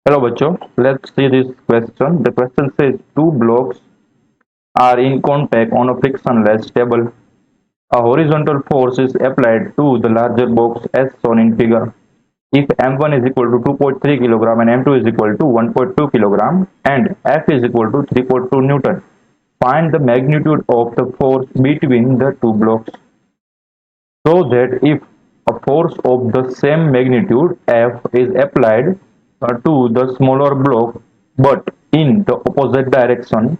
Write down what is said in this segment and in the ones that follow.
Hello, bachcho. Let's see this question. The question says two blocks are in contact on a frictionless table. A horizontal force is applied to the larger box as shown in figure. If M1 is equal to 2.3 kilogram and M2 is equal to 1.2 kilogram and F is equal to 3.2 Newton, find the magnitude of the force between the two blocks. So that if a force of the same magnitude F is applied to the smaller block but in the opposite direction,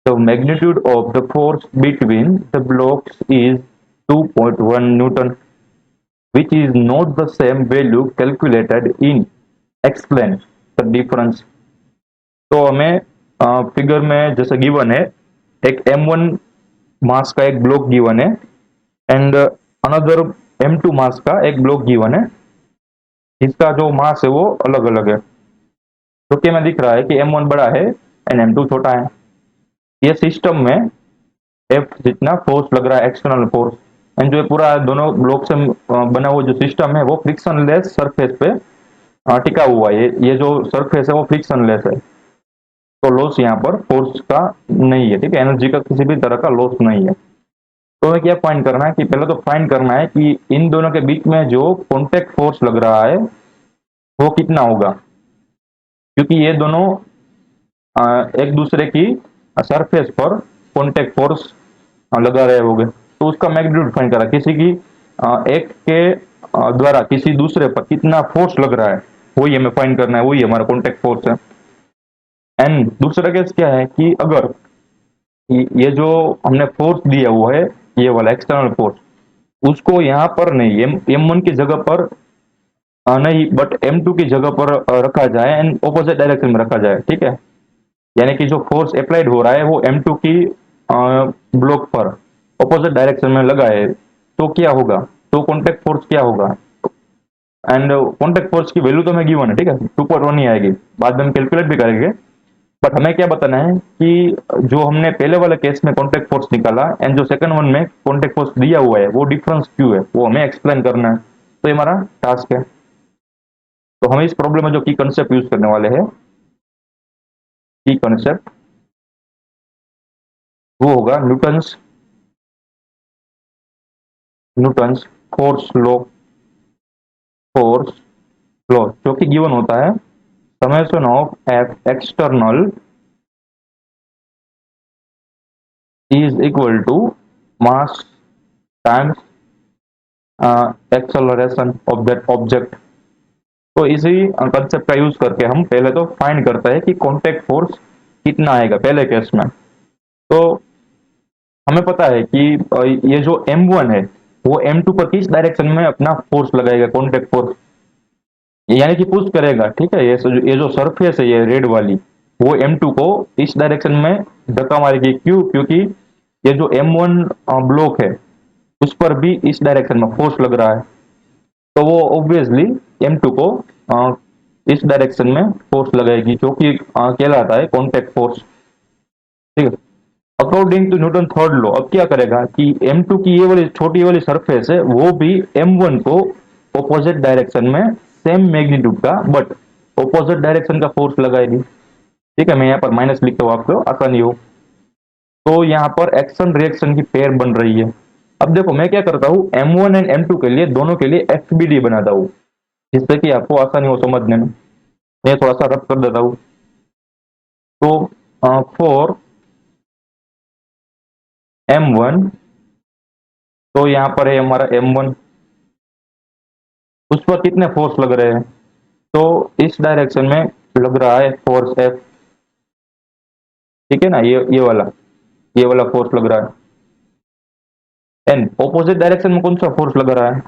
the magnitude of the force between the blocks is 2.1 Newton, which is not the same value calculated in explain the difference. तो हमें figure में जैसे given है एक M1 मास का एक block given है and another M2 मास का एक ब्लॉक गिवन है, इसका जो मास है वो अलग अलग है। तो क्या में दिख रहा है कि M1 बड़ा है एंड M2 छोटा है। ये सिस्टम में F जितना फोर्स लग रहा है एक्सटर्नल फोर्स एंड जो पूरा दोनों ब्लॉक से बना हुआ जो सिस्टम है वो फ्रिक्शनलेस सरफेस पे टिका हुआ है। ये जो सरफेस है वो फ्रिक्शनलेस है, तो लॉस यहाँ पर फोर्स का नहीं है। ठीक है, एनर्जी का किसी भी तरह का लॉस नहीं है। तो हमें क्या फाइंड करना है कि पहले तो फाइंड करना है कि इन दोनों के बीच में जो कॉन्टेक्ट फोर्स लग रहा है वो कितना होगा, क्योंकि ये दोनों एक दूसरे की सरफेस पर कॉन्टेक्ट फोर्स लगा रहे होंगे, तो उसका मैग्नीट्यूड फाइंड करा किसी की एक के द्वारा किसी दूसरे पर कितना फोर्स लग रहा है वही हमें फाइंड करना है, वही हमारा कॉन्टेक्ट फोर्स है। एंड दूसरा केस क्या है कि अगर ये जो हमने फोर्स दिया हुआ है ये वाला एक्सटर्नल फोर्स उसको यहाँ पर नहीं M1 की जगह पर नहीं बट M2 की जगह पर रखा जाए एंड ऑपोजिट डायरेक्शन में रखा जाए। ठीक है, यानी कि जो फोर्स अप्लाइड हो रहा है वो M2 की ब्लॉक पर ऑपोजिट डायरेक्शन में लगा है, तो क्या होगा, तो कॉन्टेक्ट फोर्स क्या होगा। एंड कॉन्टेक्ट फोर्स की वैल्यू तो हमें गिवन है, ठीक है, 2.1 ही आएगी, बाद में हम कैलकुलेट भी करेंगे। बट हमें क्या बताना है कि जो हमने पहले वाले केस में कॉन्टेक्ट फोर्स निकाला एंड जो सेकंड वन में कॉन्टेक्ट फोर्स दिया हुआ है वो डिफरेंस क्यों है वो हमें एक्सप्लेन करना है। तो ये हमारा टास्क है। तो हम इस प्रॉब्लम में जो की कंसेप्ट यूज करने वाले हैं, की कंसेप्ट वो होगा Newton's Newton's force law. Force law जो कि गिवन होता है summation of F external is equal to mass times acceleration of that object. तो इसी कंसेप्ट का यूज करके हम पहले तो फाइंड करते हैं कि कॉन्टेक्ट फोर्स कितना आएगा पहले केस में। तो हमें पता है कि ये जो M1 है वो M2 पर किस डायरेक्शन में अपना फोर्स लगाएगा, कॉन्टेक्ट फोर्स, यानी कि पुश करेगा। ठीक है, ये जो सरफेस है ये रेड वाली वो M2 को इस डायरेक्शन में धक्का मारेगी। क्यों, क्योंकि ये जो M1 ब्लॉक है उस पर भी इस डायरेक्शन में फोर्स लग रहा है, तो वो ऑब्वियसली M2 को इस डायरेक्शन में फोर्स लगाएगी जो कि कहलाता है कॉन्टेक्ट फोर्स। ठीक है, according to Newton third law अब क्या करेगा कि M2 की ये वाली छोटी वाली सरफेस है वो भी M1 को ऑपोजिट डायरेक्शन में सेम मैग्नीट्यूड का बट ऑपोजिट डायरेक्शन का फोर्स लगाएगी। ठीक है, मैं यहाँ पर माइनस लिखता हूँ आपको आसानी हो। तो यहाँ पर एक्शन रिएक्शन की पेयर बन रही है। अब देखो मैं क्या करता हूँ M1 एंड M2 के लिए दोनों के लिए FBD बनाता हूँ जिससे कि आपको आसानी हो समझने में। मैं थोड़ा सा रफ कर देता हूँ। तो फॉर M1 तो यहाँ पर है हमारा M1, उस पर कितने फोर्स लग रहे हैं, तो इस डायरेक्शन में लग रहा है फोर्स F। ठीक है ना, ये वाला फोर्स लग रहा है एंड ऑपोजिट डायरेक्शन में कौन सा फोर्स लग रहा है,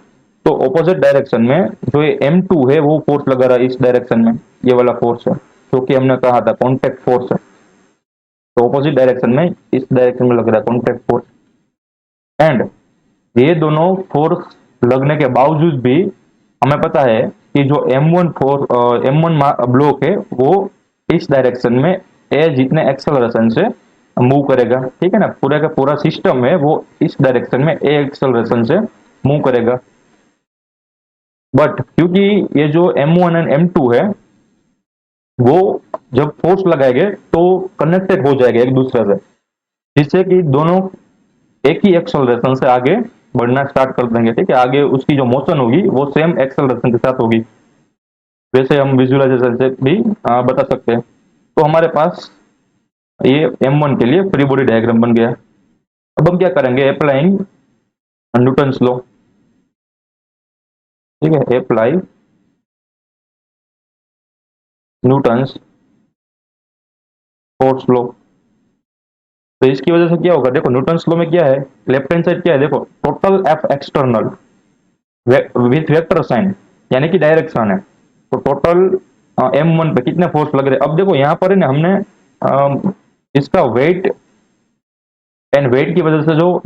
तो ऑपोजिट डायरेक्शन में जो ये M2 है वो फोर्स लगा रहा है इस डायरेक्शन में, ये वाला फोर्स है जो कि हमने कहा था कॉन्टेक्ट फोर्स है। तो ऑपोजिट डायरेक्शन में इस डायरेक्शन में लग रहा है कॉन्टेक्ट फोर्स एंड ये दोनों फोर्स लगने के बावजूद भी हमें पता है कि जो M1 ब्लॉक है वो इस डायरेक्शन में ए जितने एक्सेलरेशन से मूव करेगा। ठीक है ना, पूरे का पूरा सिस्टम है वो इस डायरेक्शन में ए एक्सेलरेशन से मूव करेगा। बट क्योंकि ये जो M1 एंड M2 है वो जब फोर्स लगाएंगे तो कनेक्टेड हो जाएगा एक दूसरे से, जिससे कि दोनों एक ही एक्सेलरेशन से आगे बढ़ना स्टार्ट कर देंगे। ठीक है, आगे उसकी जो मोशन होगी वो सेम एक्सेलरेशन के साथ होगी। वैसे हम विजुअलाइजेशन से भी बता सकते हैं। तो हमारे पास ये M1 के लिए फ्री बॉडी डायग्राम बन गया। अब हम क्या करेंगे, अप्लाइंग न्यूटन्स लॉ। ठीक है, अप्लाई न्यूटन्स फोर्स लॉ। तो इसकी वजह से क्या होगा, देखो न्यूटन्स लॉ में क्या है, लेफ्ट हैंड साइड क्या है, देखो total F external with vector sign, यानी कि डायरेक्शन है। तो टोटल M1 पे कितने फोर्स लग रहे हैं। अब देखो यहाँ पर है ना, हमने इसका वेट एंड वेट की वजह से जो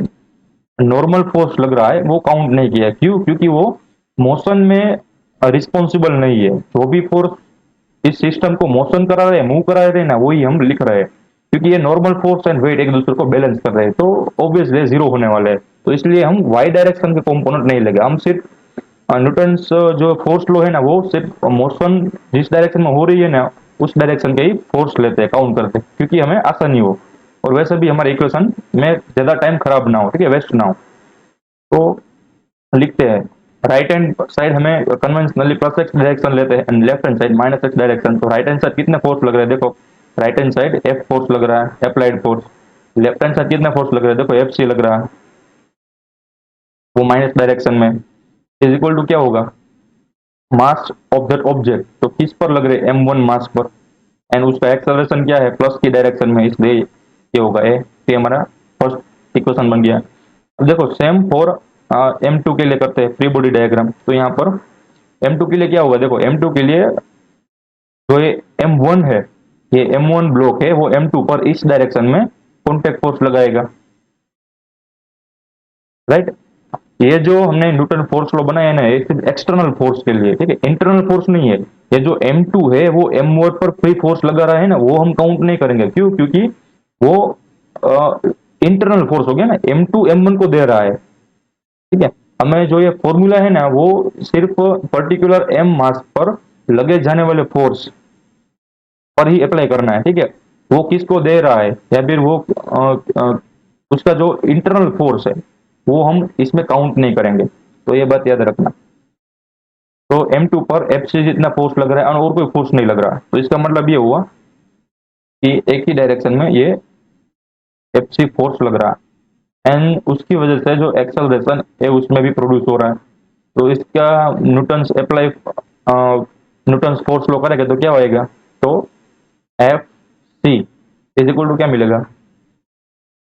नॉर्मल फोर्स लग रहा है वो काउंट नहीं किया। क्यों? क्योंकि वो मोशन में रिस्पॉन्सिबल नहीं है। जो भी फोर्स इस सिस्टम को मोशन करा रहे हैं, मूव करा रहे हैं ना, वही हम लिख रहे हैं। क्योंकि ये नॉर्मल फोर्स एंड वेट एक दूसरे को बैलेंस कर रहे हैं, तो ऑब्वियसली जीरो होने वाले हैं। तो इसलिए हम वाई डायरेक्शन के कंपोनेंट नहीं लगे, हम सिर्फ न्यूटन्स जो फोर्स लो है ना, वो सिर्फ मोशन जिस डायरेक्शन में हो रही है ना, उस डायरेक्शन के ही फोर्स लेते हैं, काउंट करते हैं, क्योंकि हमें आसानी हो और वैसे भी हमारे इक्वेशन में ज्यादा टाइम खराब ना हो। ठीक है, वेस्ट ना हो। तो लिखते हैं, राइट हैंड साइड हमें कन्वेंशनली प्लस एक्स डायरेक्शन लेते हैं and left hand side minus x direction. तो राइट हैंड साइड कितने फोर्स लग रहे हैं, देखो right hand side F force लग रहा है, applied force. Left hand side कितना फोर्स लग रहा है, देखो एफ सी लग रहा है, वो माइनस डायरेक्शन में। इज इक्वल टू क्या होगा, मास ऑफ दैट ऑब्जेक्ट। तो किस पर लग रहे, M1 मास पर, एंड उसका एक्सेलरेशन क्या है, प्लस की डायरेक्शन में, इसलिए ये होगा ए। ये हमारा फर्स्ट इक्वेशन बन गया। अब देखो सेम फॉर M2 के लिए करते हैं फ्री बॉडी डायग्राम। तो यहाँ पर M2 के लिए क्या होगा, देखो M2 के लिए जो ये M1 है, ये M1 ब्लॉक है, वो M2 पर इस डायरेक्शन में कॉन्टेक्ट फोर्स लगाएगा। राइट, ये जो हमने न्यूटन फोर्स लॉ बनाया है ना, ये सिर्फ एक्सटर्नल फोर्स के लिए। ठीक है, इंटरनल फोर्स नहीं है। ये जो M2 है वो M1 पर फ्री फोर्स लगा रहा है ना, वो हम काउंट नहीं करेंगे। क्यों? क्योंकि वो इंटरनल फोर्स हो गया ना, M2 M1 को दे रहा है। ठीक है, हमें जो ये फॉर्मूला है ना, वो सिर्फ पर्टिकुलर M मास पर लगे जाने वाले फोर्स पर ही अप्लाई करना है। ठीक है, वो किसको दे रहा है या फिर वो उसका जो इंटरनल फोर्स है वो हम इसमें काउंट नहीं करेंगे। तो ये बात याद रखना। तो M2 पर FC जितना फोर्स लग रहा है और कोई फोर्स नहीं लग रहा, तो इसका मतलब ये हुआ कि एक ही डायरेक्शन में ये FC फोर्स लग रहा है, एंड उसकी वजह से जो एक्सेलरेशन है उसमें भी प्रोड्यूस हो रहा है। तो इसका Newton's apply Newton's force law करेंगे तो क्या होएगा, तो F C is equal to क्या मिलेगा,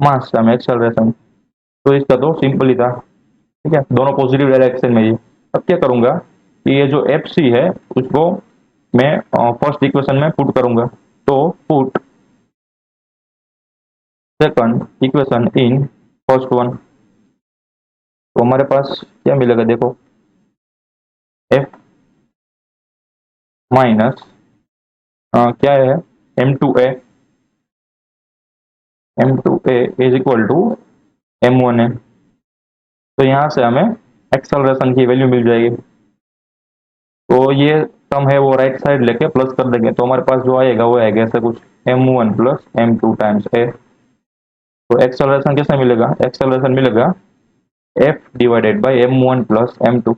मास टाइम एक्सेलरेशन। तो इसका तो सिंपल ही था। ठीक है, दोनों पॉजिटिव डायरेक्शन में ही। अब क्या करूंगा कि ये जो एफ सी है उसको मैं फर्स्ट इक्वेशन में पुट करूंगा। तो put second equation in first one. तो हमारे पास क्या मिलेगा, देखो एफ माइनस क्या है, M2A, M2A is equal to M1A। तो यहाँ से हमें एक्सेलरेशन की वैल्यू मिल जाएगी। तो ये सम है वो राइट साइड लेके प्लस कर देंगे, तो हमारे पास जो आएगा वो आएगा ऐसे कुछ, M1 plus M2 times A। तो एक्सेलरेशन कैसे मिलेगा, एक्सेलरेशन मिलेगा F divided by M1 plus M2।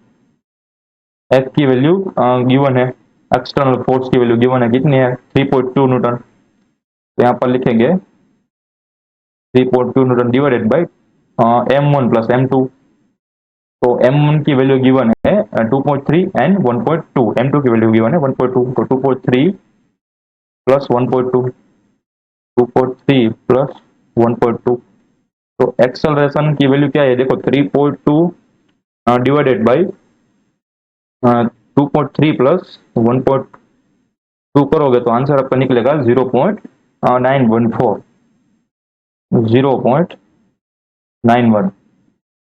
F की वैल्यू गिवन है, एक्सटर्नल फोर्स की वैल्यू गिवन है, कितनी है 3.2 न्यूटन। तो यहाँ पर लिखेंगे 3.2 Newton divided by M1 plus M2। तो M1 की वैल्यू गिवन है 2.3 एंड 1.2, M2 की वैल्यू गिवन है 1.2। तो 2.3 प्लस 1.2, 2.3 प्लस 1.2। तो एक्सेलरेशन की वैल्यू क्या है, देखो 3.2 डिवाइडेड बाई 2.3 प्लस 1.2 करोगे तो आंसर आपका निकलेगा 0.914, 0.91।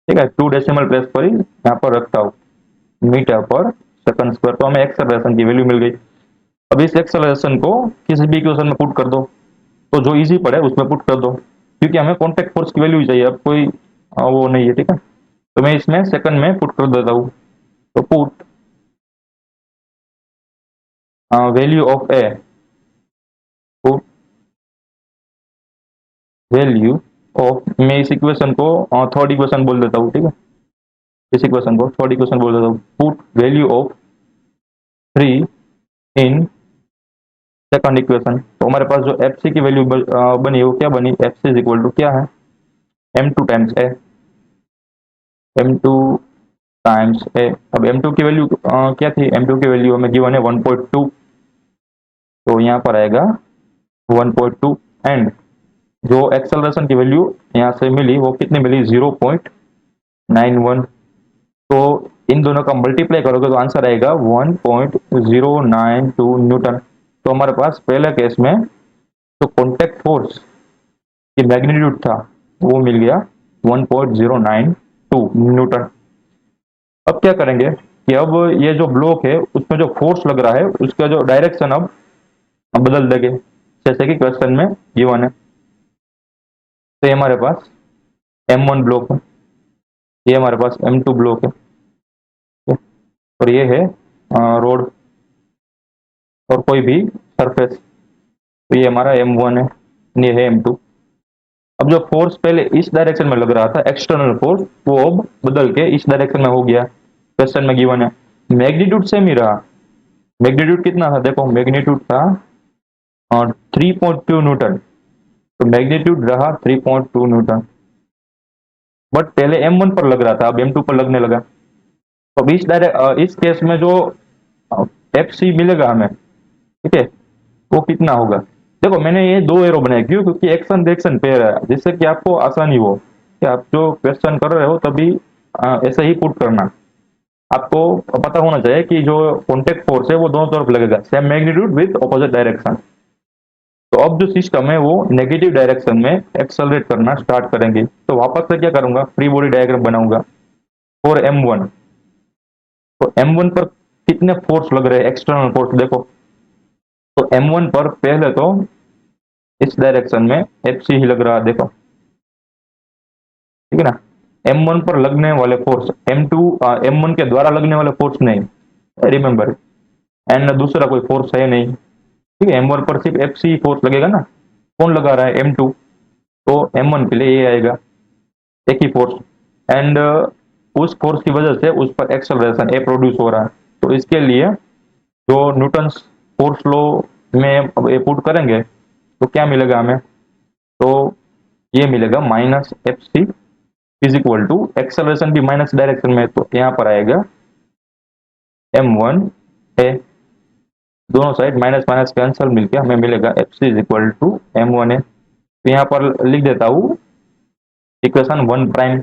ठीक है, 2 डेसिमल प्लेस पर ही यहाँ पर रखता हूँ, मीटर पर सेकंड स्क्वायर। तो हमें एक्सेलरेशन की वैल्यू मिल गई। अब इस एक्सेलरेशन को किसी भी इक्वेशन में पुट कर दो, तो जो इजी पड़े उसमें पुट कर दो, क्योंकि हमें कॉन्टेक्ट फोर्स की वैल्यू ही चाहिए, अब कोई वो नहीं है। ठीक है, तो मैं इसमें सेकंड में पुट कर देता हूँ। तो put value of A value of, मैं इस इक्वेशन को थर्ड इक्वेशन बोल देता हूँ, ठीक है, इस इक्वेशन को थर्ड इक्वेशन बोल देता हूँ। Put value of 3 in second equation. तो हमारे पास जो एफ सी की वैल्यू बनी वो क्या बनी, F C is equal to क्या है, M two times A, M two times A. अब एम टू की वैल्यू क्या थी, एम टू की वैल्यू हमें गिवन है 1.2, तो यहाँ पर आएगा 1.2। एंड जो एक्सेलरेशन की वैल्यू यहाँ से मिली वो कितनी मिली, 0.91। तो इन दोनों का मल्टीप्लाई करोगे तो आंसर आएगा 1.092 न्यूटन। तो हमारे पास पहले केस में जो कॉन्टेक्ट फोर्स की मैग्नीट्यूड था वो मिल गया 1.092 न्यूटन। अब क्या करेंगे कि अब ये जो ब्लॉक है उसमें जो फोर्स लग रहा है उसका जो डायरेक्शन अब बदल देंगे, जैसे कि क्वेश्चन में गिवन है। तो ये हमारे पास M1 ब्लॉक है, ये हमारे पास M2 ब्लॉक है, और ये है रोड और कोई भी सरफेस। तो ये हमारा M1 है, ये है M2। अब जो फोर्स पहले इस डायरेक्शन में लग रहा था एक्सटर्नल फोर्स, वो अब बदल के इस डायरेक्शन में हो गया, क्वेश्चन में गिवन है। मैग्नीट्यूड सेम ही रहा, मैग्नीट्यूड कितना था देखो, मैग्नीट्यूड था 3.2 न्यूटन। तो मैग्नीट्यूड रहा 3.2 न्यूटन, बट पहले M1 पर लग रहा था, अब M2 पर लगने लगा। तो अब इस केस में जो एफ सी मिलेगा हमें, ठीक है, वो कितना होगा। देखो मैंने ये दो एरो बनाए, क्यों, क्योंकि एक्शन रिएक्शन पेयर है, जिससे कि आपको आसानी हो कि आप जो क्वेश्चन कर रहे हो तभी ऐसे ही पुट करना। आपको पता होना चाहिए कि जो कॉन्टेक्ट फोर्स है वो दोनों तरफ लगेगा, same magnitude with opposite direction. तो अब जो सिस्टम है वो नेगेटिव डायरेक्शन में एक्सेलरेट करना स्टार्ट करेंगे। तो वापस से क्या करूंगा, फ्री बॉडी डायग्राम बनाऊंगा फॉर M1। तो M1 पर कितने फोर्स लग रहे हैं, एक्सटर्नल फोर्स देखो। तो M1 पर पहले तो इस डायरेक्शन में FC ही लग रहा है, देखो, ठीक है ना। M1 पर लगने वाले फोर्स M2 M1 के द्वारा लगने वाले फोर्स नहीं, रिमेंबर, एंड दूसरा कोई फोर्स है नहीं, ठीक है। M1 पर सिर्फ FC फोर्स लगेगा ना, कौन लगा रहा है, M2। तो M1 के लिए ये आएगा एक ही फोर्स, एंड उस फोर्स की वजह से उस पर एक्सेलरेशन ए प्रोड्यूस हो रहा है। तो इसके लिए जो न्यूटन फोर्स लॉ में अब ये पुट करेंगे तो क्या मिलेगा हमें, तो ये मिलेगा minus F C is equal to, acceleration भी माइनस डायरेक्शन में, तो यहाँ पर आएगा M1 ए, दोनों साइड माइनस माइनस कैंसल मिलकर हमें मिलेगा F C is equal to M1 ए। तो यहाँ पर लिख देता हूँ इक्वेशन 1 प्राइम।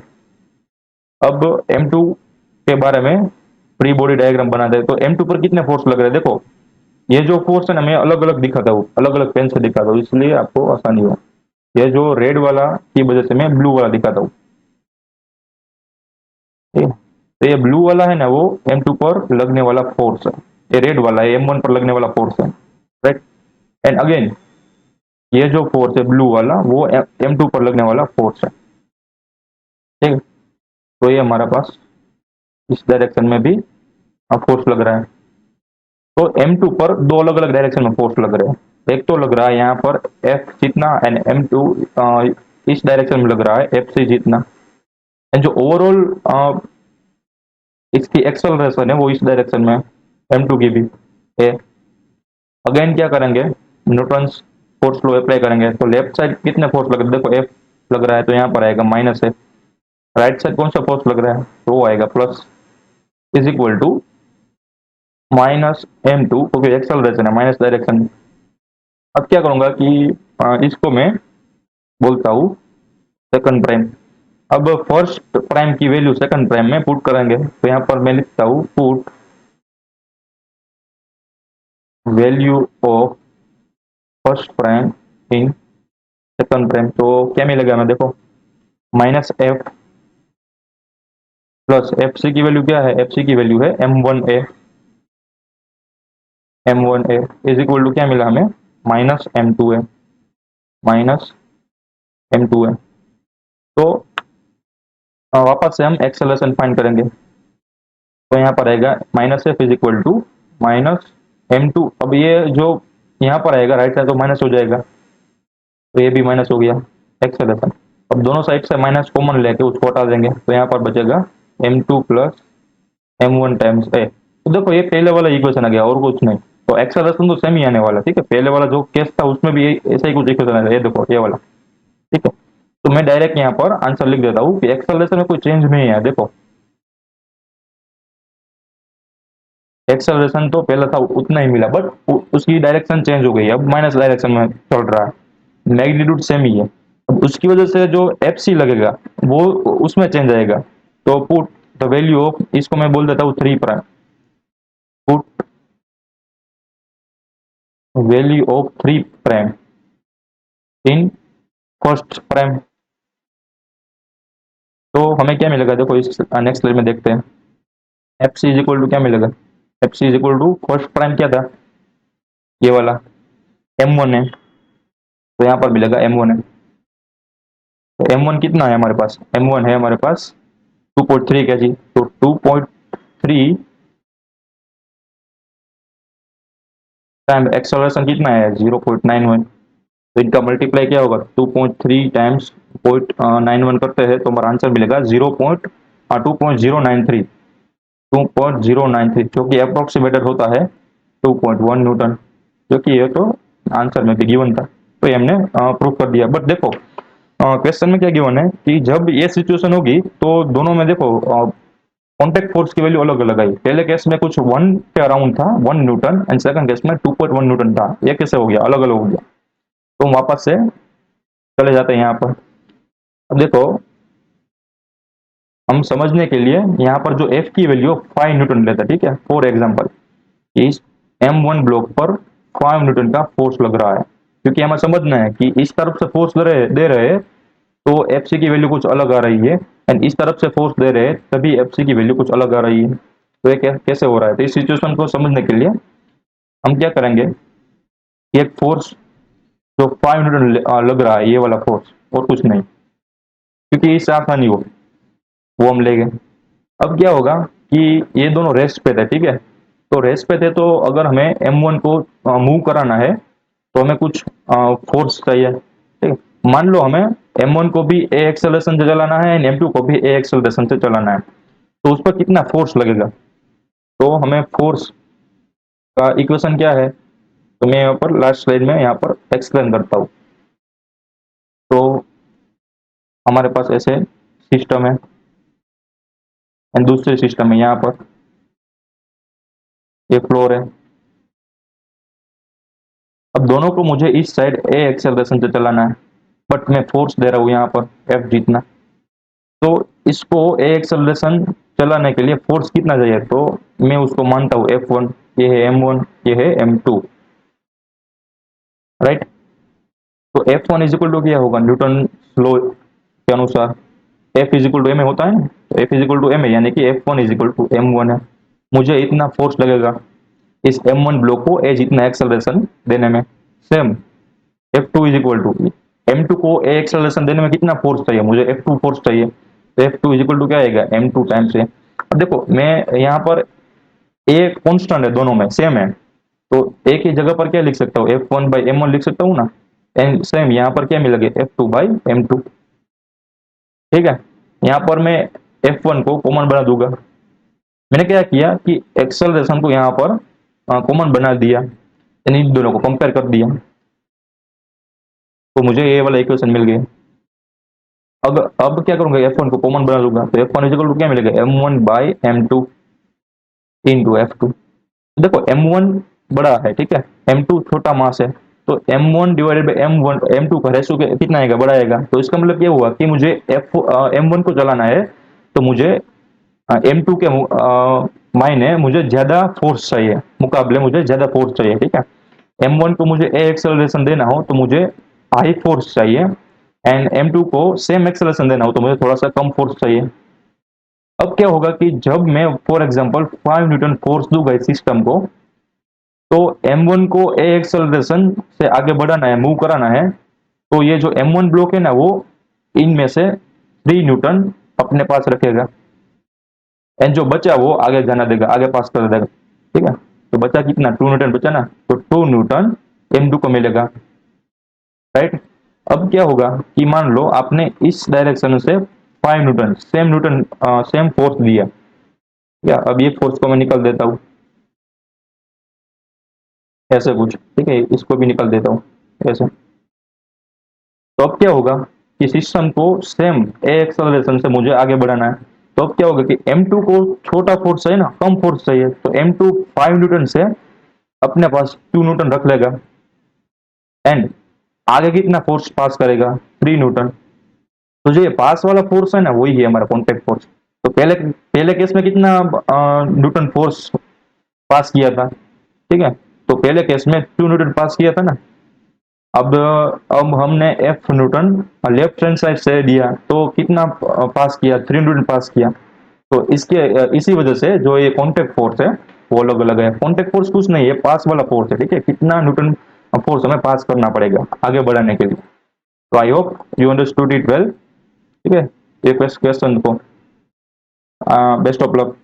अब M2 के बारे में फ्री बॉडी डायग्राम बना दे। तो M2 पर कितने फोर्स लग रहे हैं देखो, ये जो फोर्स है ना मैं अलग अलग दिखाता हूँ, अलग अलग पेन से दिखाता हूँ, इसलिए आपको आसानी हो। ये जो रेड वाला की वजह से मैं ब्लू वाला दिखाता हूँ, ठीक है। तो ये ब्लू वाला है ना वो M2 पर लगने वाला फोर्स है, ये रेड वाला है M1 पर लगने वाला फोर्स है, राइट। एंड अगेन ये जो फोर्स है ब्लू वाला वो M2 पर लगने वाला फोर्स है, ठीक है। तो ये हमारा पास इस डायरेक्शन में भी फोर्स लग रहा है। तो M2 पर दो अलग अलग डायरेक्शन में फोर्स लग रहे हैं। एक तो लग रहा है यहाँ पर F जितना, एंड M2 इस डायरेक्शन में लग रहा है FC जितना। एंड जो ओवरऑल इसकी एक्सेलरेशन है वो इस डायरेक्शन में M2 की भी है। अगेन क्या करेंगे, न्यूटन फोर्स लॉ अप्लाई करेंगे। तो लेफ्ट साइड कितने फोर्स लग रहे हैं देखो, F लग रहा है तो यहाँ पर आएगा माइनस है। राइट साइड कौन सा फोर्स लग रहा है तो वो आएगा plus, is equal to minus M2, क्योंकि एक्सेलरेशन है माइनस डायरेक्शन में। अब क्या करूंगा कि इसको मैं बोलता हूँ सेकंड प्राइम। अब फर्स्ट प्राइम की वैल्यू सेकंड प्राइम में पुट करेंगे, तो यहाँ पर मैं लिखता हूँ put value of first prime in second prime. तो क्या मिलेगा हमें देखो, minus F plus F C की वैल्यू क्या है, एफ सी की वैल्यू है M1 A, M1 A is equal to क्या मिला हमें, माइनस M2 ए, माइनस M2 ए। तो वापस से हम एक्सेलरेशन फाइंड करेंगे। तो यहाँ पर आएगा minus F is equal to minus M2। अब ये जो यहाँ पर आएगा राइट साइड तो माइनस हो जाएगा, तो ये भी माइनस हो गया। एक्सेलरेशन। अब दोनों साइड से माइनस कॉमन लेके उसको हटा देंगे तो यहाँ पर बचेगा m2 प्लस m1 टाइम्स ए। तो देखो ये पहले वाला इक्वेशन आ गया और कुछ नहीं। तो एक्सेलरेशन तो सेम ही आने वाला, ठीक है। पहले वाला जो केस था उसमें भी ऐसा ही कुछ इक्वेशन आया, ये देखो ये वाला, ठीक है। तो मैं डायरेक्ट यहाँ पर आंसर लिख देता हूँ कि एक्सेलरेशन में कोई चेंज नहीं है। देखो एक्सेलरेशन तो पहले था उतना ही मिला, बट उसकी डायरेक्शन चेंज हो गई, अब माइनस डायरेक्शन में चल रहा है। मैग्नीट्यूड सेम ही है। अब उसकी वजह से जो एफ सी लगेगा वो उसमें चेंज आएगा। तो पुट द वैल्यू ऑफ, इसको मैं बोल देता हूँ 3 prime, put value of 3 prime in first prime. तो हमें क्या मिलेगा, देखो इस नेक्स्ट स्लाइड में देखते हैं। F C is equal to क्या मिलेगा, F C is equal to first prime क्या था, ये वाला m1 है, तो यहाँ पर मिलेगा m1 है। तो m1 कितना है हमारे पास, m1 है हमारे पास 2.3 का जी। तो 2.3 टाइम एक्सेलरेशन कितना है 0.91। तो इनका मल्टीप्लाई क्या होगा, 2.3 टाइम्स 0.91 करते हैं तो हमारा आंसर मिलेगा 2.093 जो कि अप्रोक्सीमेटेड होता है 2.1 न्यूटन, जो कि ये तो आंसर में भी गिवन था। तो ये हमने प्रूव कर दिया। बट देखो क्वेश्चन में क्या गिवन है कि जब ये सिचुएशन होगी तो दोनों में देखो कॉन्टेक्ट फोर्स की वैल्यू अलग अलग आई। पहले केस में कुछ 1 के अराउंड था, 1 न्यूटन, एंड सेकंड केस में 2.1 न्यूटन था। ये कैसे हो गया, अलग अलग हो गया। तो वापस से चले जाते हैं यहाँ पर। अब देखो हम समझने के लिए यहाँ पर जो एफ की वैल्यू 5 न्यूटन लेते हैं, ठीक है। फॉर एग्जाम्पल इस m1 ब्लॉक पर 5 न्यूटन का फोर्स लग रहा है, क्योंकि हमें समझना है कि इस तरफ से फोर्स दे रहे हैं तो एफ सी की वैल्यू कुछ अलग आ रही है, एंड इस तरफ से फोर्स दे रहे हैं तभी एफ सी की वैल्यू कुछ अलग आ रही है। तो ये कैसे हो रहा है, तो इस सिचुएशन को समझने के लिए हम क्या करेंगे, एक फोर्स जो 5 न्यूटन लग रहा है, ये वाला फोर्स और कुछ नहीं, क्योंकि इससे आसानी हो वो हम लेंगे। अब क्या होगा कि ये दोनों रेस्ट पे थे, ठीक है। तो रेस्ट पे थे तो अगर हमें m1 को मूव कराना है तो हमें कुछ फोर्स चाहिए, ठीक है। मान लो हमें m1 को भी ए एक्सेलरेशन से चलाना है एंड m2 को भी ए एक्सेलरेशन से चलाना है, तो उस पर कितना फोर्स लगेगा। तो हमें फोर्स का इक्वेशन क्या है, तो मैं यहाँ पर लास्ट स्लाइड में यहाँ पर एक्सप्लेन करता हूँ। तो हमारे पास ऐसे सिस्टम है एंड दूसरे सिस्टम है, यहाँ पर ये फ्लोर है। अब दोनों को मुझे इस साइड ए एक्सेलरेशन से चलाना है, बट मैं फोर्स दे रहा हूँ यहाँ पर एफ जितना। तो इसको ए एक्सेलरेशन चलाने के लिए फोर्स कितना चाहिए, तो मैं उसको मानता हूँ F1, ये है m1, ये है m2, राइट। तो F1 इज इक्वल टू क्या होगा, न्यूटन लॉ के अनुसार F is equal to M होता है, तो F is equal to M है, यानी कि F1 is equal to m1 है। मुझे इतना फोर्स लगेगा इस m1 ब्लॉक को ए जितना एक्सेलरेशन देने में। Same F2 is equal to m2 को ए एक्सेलरेशन देने में कितना फोर्स चाहिए, मुझे F2 फोर्स चाहिए। तो F2 इज इक्वल टू क्या आएगा, m2 टाइम्स ए। अब देखो मैं यहाँ पर ए कॉन्स्टेंट है, दोनों में सेम है, तो एक ही जगह पर क्या लिख सकता हूँ, F1 बाई m1 लिख सकता हूँ ना। एंड सेम यहाँ पर क्या मिलेगा, F2 बाई m2, ठीक है। यहाँ पर मैं F1 को कॉमन बना दूंगा। मैंने क्या किया कि एक्सेलरेशन को यहाँ पर कॉमन बना दिया, यानी इन दोनों को कंपेयर कर दिया, तो मुझे ये वाला इक्वेशन मिल गया। अब क्या करूंगा, F1 को कॉमन बना दूंगा, तो F1 इक्वल टू क्या मिलेगा, m1 by m2 into F2। देखो m1 बड़ा है, ठीक है, m2 छोटा मास है, तो m1 डिवाइडेड बाई m2 का रेशो कितना आएगा, बड़ा आएगा। तो इसका मतलब ये हुआ कि मुझे m1 को चलाना है तो मुझे m2 के मायने मुझे ज्यादा फोर्स चाहिए, मुकाबले मुझे ज्यादा फोर्स चाहिए, ठीक है। m1 को मुझे ए एक्सेलरेशन देना हो तो मुझे हाई फोर्स चाहिए, एंड m2 को सेम एक्सेलरेशन देना हो तो मुझे थोड़ा सा कम फोर्स चाहिए। अब क्या होगा कि जब मैं फॉर एग्जांपल 5 न्यूटन फोर्स दूंगा इस सिस्टम को, तो m1 को ए एक्सेलरेशन से आगे बढ़ाना है, मूव कराना है, तो ये जो m1 ब्लॉक है ना वो इनमें से 3 न्यूटन अपने पास रखेगा, एंड जो बचा वो आगे जाना देगा, आगे पास कर देगा, ठीक है। तो बचा कितना, 2 न्यूटन बचा ना, तो 2 न्यूटन m2 को मिलेगा, राइट। अब क्या होगा कि मान लो आपने इस डायरेक्शन से 5 न्यूटन सेम फोर्स दिया, या अब ये फोर्स को मैं निकल देता हूँ ऐसे कुछ, ठीक है, इसको भी निकल देता हूँ ऐसे। तो अब क्या होगा कि सिस्टम को सेम ए एक्सेलरेशन से मुझे आगे बढ़ाना है। तो अब क्या होगा कि M2 को छोटा फोर्स चाहिए ना, कम फोर्स चाहिए, तो M2 5 न्यूटन से अपने पास 2 न्यूटन रख लेगा, एंड आगे कितना फोर्स पास करेगा, 3 न्यूटन। तो जो ये पास वाला फोर्स है ना, वही है हमारा कॉन्टेक्ट फोर्स। तो पहले पहले केस में कितना न्यूटन फोर्स पास किया था, ठीक है, तो पहले केस में 2 न्यूटन पास किया था ना। अब हमने F Newton left hand side से दिया, तो कितना पास किया, 3 न्यूटन पास किया। तो इसी वजह से जो ये कॉन्टेक्ट फोर्स है वो अलग अलग है। कॉन्टेक्ट फोर्स कुछ नहीं है, पास वाला फोर्स है, ठीक है, कितना न्यूटन फोर्स हमें पास करना पड़ेगा आगे बढ़ाने के लिए। तो I hope you understood it well, ठीक है, ये क्वेश्चन को बेस्ट ऑफ लक।